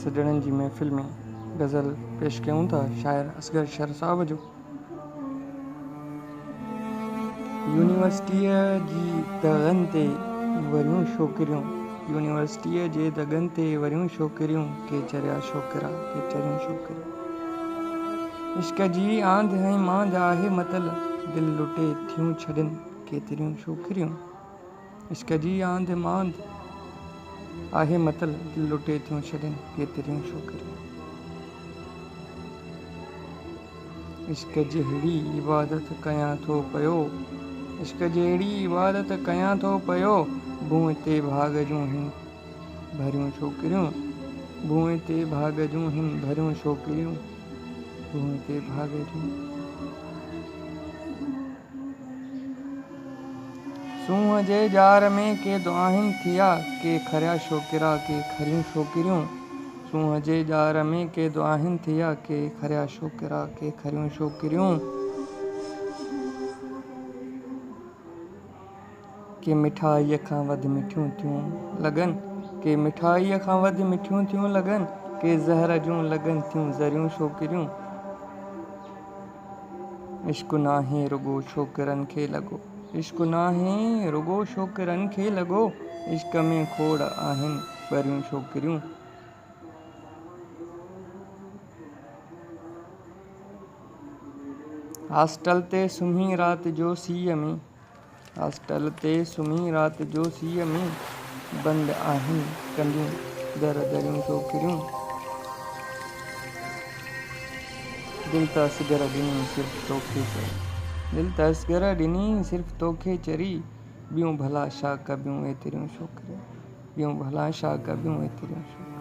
सजणनि जी महफ़िल में गज़ल पेश कयूं था शाइर असगर शर साहब जो। यूनिवर्सिटीअ जी दग़नि ते वरियूं छोकिरियूं, यूनिवर्सिटीअ जे दग़नि ते वरियूं छोकिरियूं, के चरिया छोकिरा के चरियूं छोकिरियूं। इश्क जी आंध ऐं मांध आहे मतल, दिल लुटे थियूं छॾनि केतिरियूं छोकिरियूं। इश्क जी आंध मांध आहे मतल, दिल लुटे थियूं छॾनि केतिरियूं छोकिरियूं। इश्क जहिड़ी इबादत कयां थो पियो, इश्क जहिड़ी इबादत कयां थो पियो, बूहे ते भाग जूं हिन भरियूं छोकिरियूं, बूहे ते भाग जूं हिन भरियूं छोकिरियूं, बूहे ते भाग जूं। सूंहं जे जार में केदो आहिनि थिया के खरिया छोकिरा के खरियूं छोकिरियूं। सूंहं जे जार में केदो आहिनि थिया के खरिया छोकिरा के खरियूं छोकिरियूं। के मिठाईअ खां वधि मिठियूं थियूं लॻनि, के मिठाईअ खां वधि मिठियूं थियूं लॻनि, के ज़हर जूं लॻनि थियूं ज़रियूं छोकिरियूं। इश्क़ नाहे रुॻो छोकिरनि खे लॻो, इश्क़ नाहे रुॻो छोकिरनि खे लॻो, इश्क़ में खोड़ आहिनि ॿरियूं छोकिरियूं। हॉस्टल ते सुम्ही राति जो सीअ में, हॉस्टल ते सुम्ही राति जो सीअ में, बंदि आहिनि कंदियूं दर दरियूं छोकिरियूं। दिल त असगर ॾिनी सिर्फ़ तोखे चरी, दिल त असगर ॾिनी सिर्फ़ तोखे चरी, ॿियूं भला छा कबियूं एतिरियूं छोकिरियूं, ॿियूं भला छा कबियूं एतिरियूं छोकिरियूं।